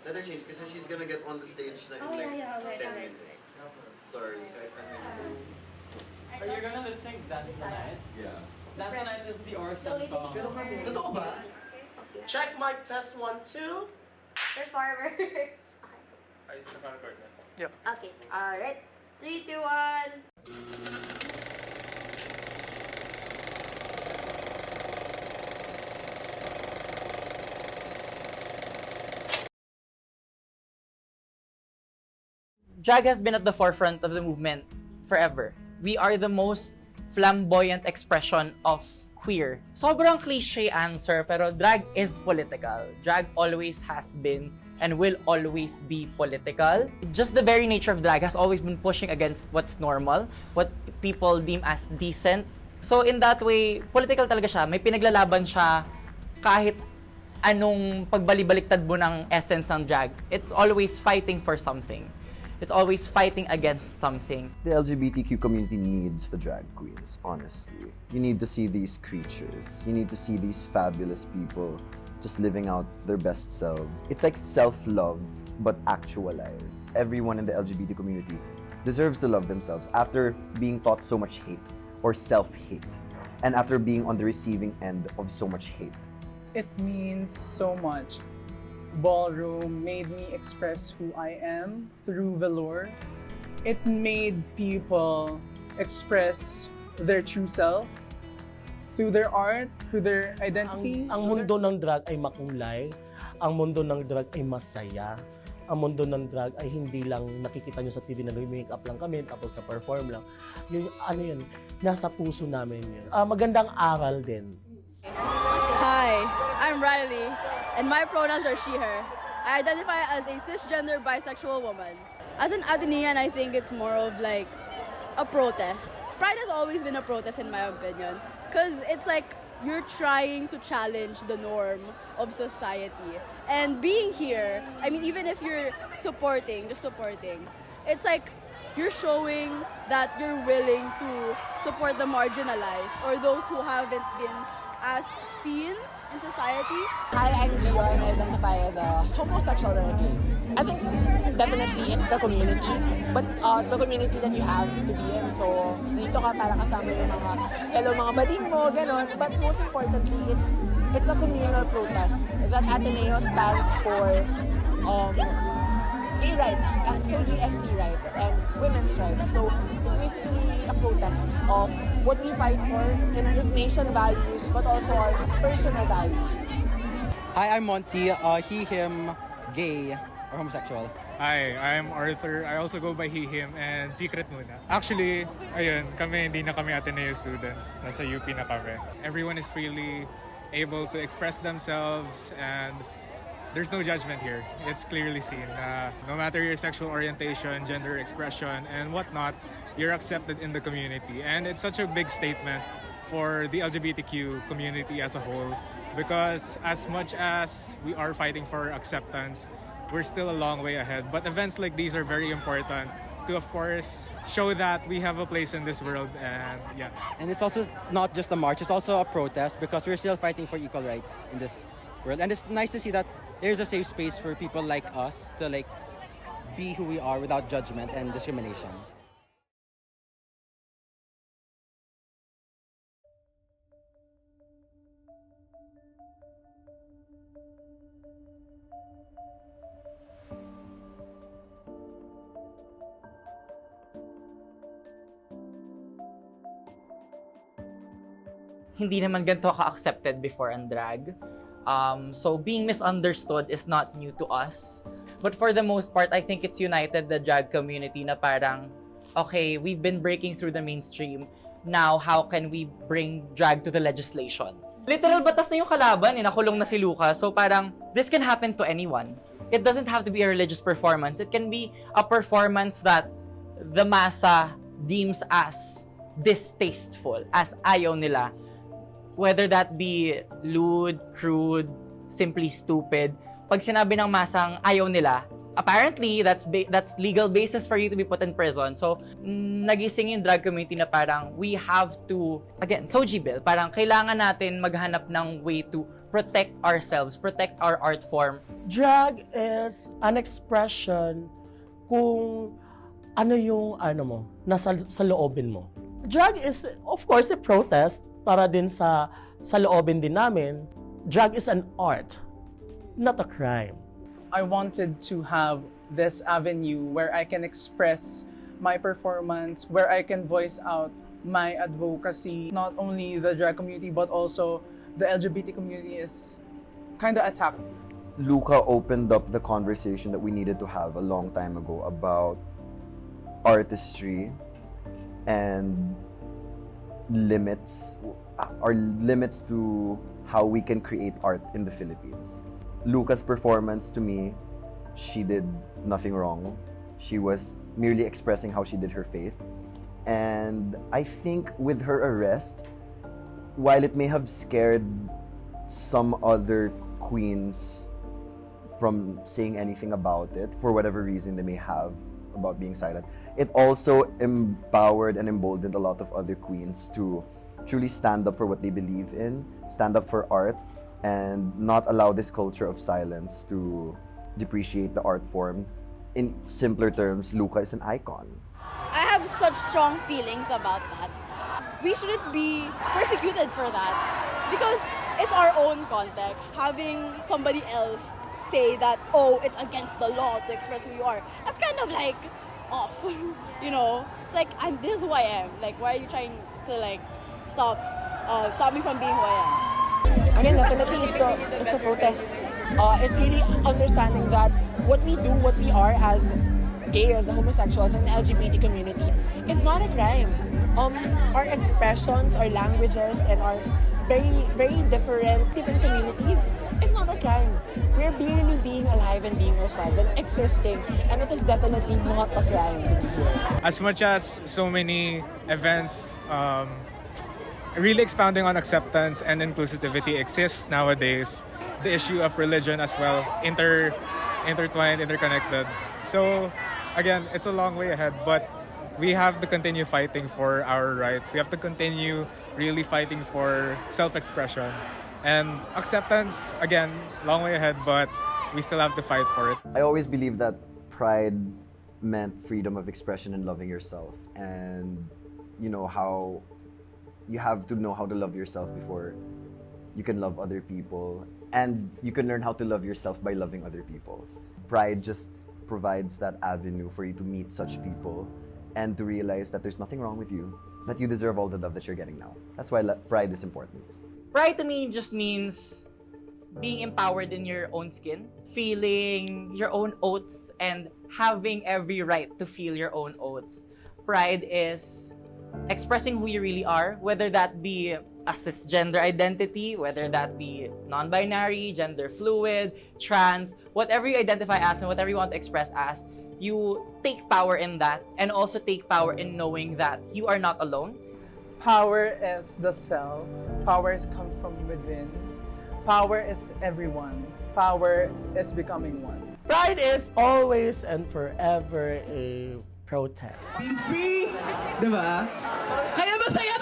Let her change kasi she's gonna get on the stage na in Oh, like yeah, 10 alright. minutes. Sorry, Are you gonna lip sync Dance the Night? Yeah. Dance the Night is the Orson song. Totoo ba? Check mic test 1, 2. Performer. Ayos na record na. Okay, alright. 3, 2, 1. Drag has been at the forefront of the movement forever. We are the most flamboyant expression of queer. Sobrang cliche answer, pero drag is political. Drag always has been and will always be political. Just the very nature of drag has always been pushing against what's normal, what people deem as decent. So in that way, political talaga siya. May pinaglalaban siya kahit anong pagbalibaliktad mo ng essence ng drag. It's always fighting for something. It's always fighting against something. The LGBTQ community needs the drag queens, honestly. You need to see these creatures. You need to see these fabulous people just living out their best selves. It's like self-love, but actualized. Everyone in the LGBT community deserves to love themselves after being taught so much hate or self-hate, and after being on the receiving end of so much hate. It means so much. Ballroom made me express who I am through velour. It made people express their true self through their art, through their identity. Ang mundo ng drag ay makulay. Ang mundo ng drag ay masaya. Ang mundo ng drag ay hindi lang nakikita nyo sa TV na make-up lang kami tapos na-perform lang. Yun, yun, nasa puso namin yun. Magandang aral din. Hi, I'm Riley, and my pronouns are she, her. I identify as a cisgender bisexual woman. As an Atenean, I think it's more of like a protest. Pride has always been a protest in my opinion, because it's like you're trying to challenge the norm of society. And being here, I mean, even if you're supporting, just supporting, it's like you're showing that you're willing to support the marginalized or those who haven't been as seen in society. Hi, I'm Chiew and I identify as a homosexual and a gay. I think definitely it's the community, but the community that you have to be in. So, dito ka para kasama yung mga fellow mga bading mo, gano'n. But most importantly, it's a communal protest that Ateneo stands for gay rights, so GST rights, and women's rights. So, it's basically a protest of what we fight for in our nation values, but also our personal values. Hi, I'm Monty, he, him, gay, or homosexual. Hi, I'm Arthur. I also go by he, him, and secret muna. Actually, ayun, hindi na kami Ateneo students. Nasa UP na kami. Everyone is freely able to express themselves and there's no judgment here. It's clearly seen. No matter your sexual orientation, gender expression, and whatnot, you're accepted in the community. And it's such a big statement for the LGBTQ community as a whole, because as much as we are fighting for acceptance, we're still a long way ahead. But events like these are very important to, of course, show that we have a place in this world. And yeah. And it's also not just a march, it's also a protest because we're still fighting for equal rights in this world. And it's nice to see that there's a safe space for people like us to be who we are without judgment and discrimination. Hindi naman ganito ka-accepted before ang drag. So being misunderstood is not new to us. But for the most part, I think it's united the drag community na parang, okay, we've been breaking through the mainstream. Now, how can we bring drag to the legislation? Literal batas na yung kalaban, nakulong na si Luca. So parang, this can happen to anyone. It doesn't have to be a religious performance. It can be a performance that the masa deems as distasteful, as ayaw nila. Whether that be lewd, crude, simply stupid. Pag sinabi ng masang ayaw nila, apparently, that's legal basis for you to be put in prison. So, nagising yung drag community na parang we have to, again, Soji Bill, parang kailangan natin maghanap ng way to protect ourselves, protect our art form. Drag is an expression kung ano yung nasa sa loobin mo. Drag is, of course, a protest para din sa loobin din namin. Drag is an art, not a crime. I wanted to have this avenue where I can express my performance, where I can voice out my advocacy. Not only the drag community, but also the LGBT community is kind of attacked. Luca opened up the conversation that we needed to have a long time ago about artistry and limits to how we can create art in the Philippines. Luca's performance, to me, she did nothing wrong. She was merely expressing how she did her faith. And I think with her arrest, while it may have scared some other queens from saying anything about it, for whatever reason they may have about being silent, it also empowered and emboldened a lot of other queens to truly stand up for what they believe in, stand up for art, and not allow this culture of silence to depreciate the art form. In simpler terms, Luca is an icon. I have such strong feelings about that. We shouldn't be persecuted for that because it's our own context. Having somebody else say that, oh, it's against the law to express who you are, that's kind of like off. You know, it's like, this is who I am. Like, why are you trying to like stop me from being who I am? Again, definitely it's a protest. It's really understanding that what we do, what we are as gays, homosexuals, and the LGBT community is not a crime. Our expressions, our languages, and our very different communities is not a crime. We're merely being alive and being ourselves and existing, and it is definitely not a crime to be here. As much as so many events really expounding on acceptance and inclusivity exists nowadays, the issue of religion as well, intertwined, interconnected. So again, it's a long way ahead, but we have to continue fighting for our rights. We have to continue really fighting for self-expression. And acceptance, again, long way ahead, but we still have to fight for it. I always believe that pride meant freedom of expression and loving yourself. And you know how you have to know how to love yourself before you can love other people. And you can learn how to love yourself by loving other people. Pride just provides that avenue for you to meet such people and to realize that there's nothing wrong with you, that you deserve all the love that you're getting now. That's why pride is important. Pride to me just means being empowered in your own skin, feeling your own oats, and having every right to feel your own oats. Pride is expressing who you really are, whether that be a cisgender identity, whether that be non-binary, gender fluid, trans, whatever you identify as and whatever you want to express as, you take power in that, and also take power in knowing that you are not alone. Power is the self. Power comes from within. Power is everyone. Power is becoming one. Pride is always and forever a protest. Free, di ba? Kaya masaya